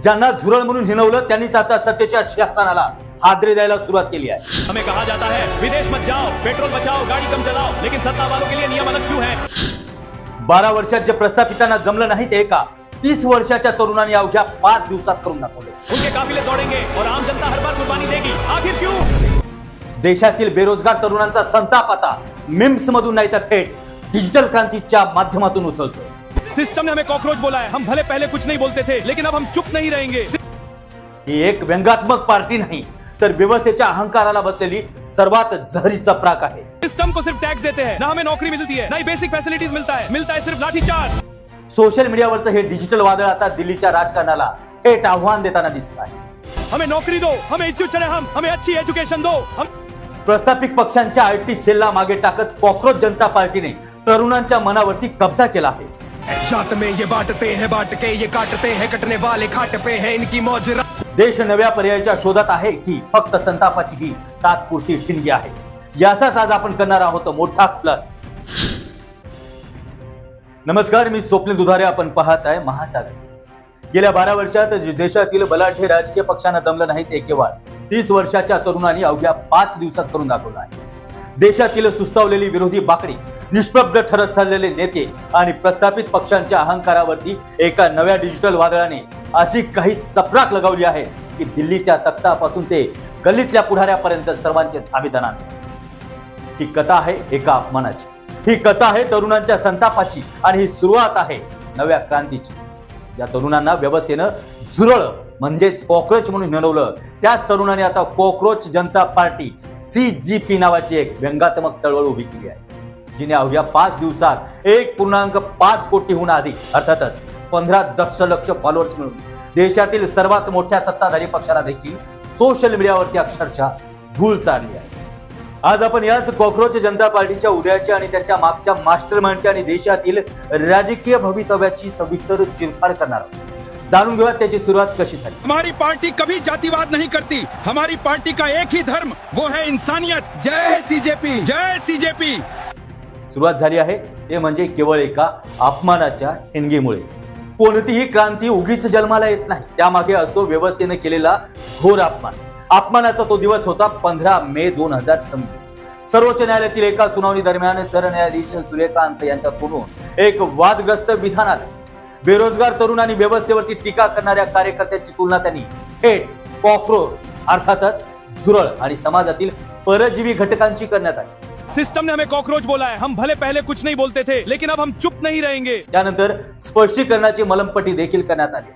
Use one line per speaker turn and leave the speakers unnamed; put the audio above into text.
ज्यांना झुरळ म्हणून हिणवलं त्यांनीच आता सत्तेच्या सिंहासनाला हादरे द्यायला सुरुवात केली आहे।
हमें कहा जाता है विदेश मत जाओ, पेट्रोल बचाओ, गाड़ी कम चलाओ, लेकिन सत्ता वालों के लिए नियम अलग क्यों हैं?
12 वर्षात जे प्रस्थापितांना जमलं नाही ते एका 30 वर्षाच्या तरुणांनी अवघ्या 5 दिवसात करून दाखवले।
उनके काफिले दौड़ेंगे और आम जनता हर बार कुर्बानी देगी, आखिर क्यों?
देशातील बेरोजगार तरुणांचा संताप आता मिम्स मधून नाही तर थेट डिजिटल क्रांतीच्या माध्यमातून उसळतोय।
सिस्टम ने हमें कॉकरोच बोला है, हम भले पहले कुछ नहीं बोलते थे, लेकिन अब हम चुप नहीं रहेंगे।
ही एक व्यंगात्मक पार्टी नाही तर व्यवस्थेच्या अहंकाराला बसलेली सर्वात जहरी चपराक आहे।
सिस्टम को सिर्फ टैक्स देते हैं, ना हमें नौकरी मिलती है, ना ही बेसिक फैसिलिटीज मिलता है सिर्फ लाठीचार्ज।
सोशल मीडियावरचं हे डिजिटल वादळ आता दिल्लीच्या राजकारणाला थेट आव्हान देताना दिसत आहे।
हमें नौकरी दो, हमें इज्जत चढ़े, हमें अच्छी एजुकेशन दो।
प्रस्थापित पक्षांच्या आयटी सेलला मागे टाकत कॉकरोच जनता पार्टीने तरुणांच्या मनावरती कब्जा केला आहे।
जात में ये बांटते हैं, बांट के ये काटते हैं, कटने वाले खाट पे है इनकी मौज।
देश नव्या पर्यायाच्या शोधात आहे की फक्त संतापाची ही तात्पुरती ठिणगी आहे, याचाच आज आपण करणार आहोत मोठा खुलासा। नमस्कार, मी स्वप्नील दुधारे, आपण पाहत आहे महासागर। गेल्या 12 वर्षात देशातील बलाढ्य राजकीय पक्षांना जमलं नाही ते केवळ 30 वर्षाच्या तरुणांनी अवघ्या 5 दिवसात करून दाखवलं आहे। देशातील सुस्तावलेली विरोधी बाकडी, निष्प्रभ ठरत ठरलेले नेते आणि प्रस्थापित पक्षांच्या अहंकारावरती एका नव्या डिजिटल वादळाने अशी काही चपराक लगावली आहे की दिल्लीच्या तख्तापासून ते गल्लीतल्या पुढाऱ्यापर्यंत सर्वांचे धाबेदन आणले। ही कथा आहे एका अपमानाची, ही कथा आहे तरुणांच्या संतापाची आणि ही सुरुवात आहे नव्या क्रांतीची। ज्या तरुणांना व्यवस्थेनं झुरळ म्हणजेच कॉकरोच म्हणून हिणवलं, त्याच तरुणांनी आता कॉकरोच जनता पार्टी CGP नावाची एक व्यंगात्मक चळवळ उभी केली आहे, जिने अवघ्या 5 दिवसात 1.5 कोटीहून अधिक अर्थातच 15 दशलक्ष फॉलोअर्स मिळून देशातील सर्वात मोठ्या सत्ताधारी पक्षाला देखील सोशल मीडियावरती अक्षरशः धूळ चारली आहे। आज आपण याच कॉकरोच जनता पार्टीच्या उदयाची आणि त्याच्या मागच्या मास्टरमाइंडची आणि देशातील राजकीय भवितव्याची सविस्तर चिरफाड करणार आहोत। जाणून घेऊया त्याची सुरुवात कशी झाली।
हमारी पार्टी कभी जातिवाद नहीं करती, हमारी पार्टी का एक ही धर्म, वो है इंसानियत। जय सीजेपी, जय सीजेपी।
सुरुवात झाली आहे ते म्हणजे केवळ एका अपमानाच्या ठिणगीमुळे। कोणतीही क्रांती उगीच जन्माला येत नाही, त्यामागे असतो व्यवस्थेने केलेला घोर अपमान। अपमानाचा तो दिवस होता 15 मे 2026। सर्वोच्च न्यायालयातील एका सुनावणी दरम्यान सरन्यायाधीश सूर्यकांत यांच्याकडून एक वादग्रस्त विधान आलं। बेरोजगार तरुण आणि व्यवस्थेवरती टीका करणाऱ्या कार्यकर्त्यांची तुलना त्यांनी थेट कॉकरोच अर्थातच झुरळ आणि समाजातील परजीवी घटकांची करण्यात आली।
सिस्टम ने हमें कॉकरोच बोला है, हम भले पहले कुछ नहीं बोलते थे, लेकिन अब हम चुप नहीं रहेंगे।
त्यानंतर स्पष्टीकरणाची मलमपट्टी देखील करण्यात आली।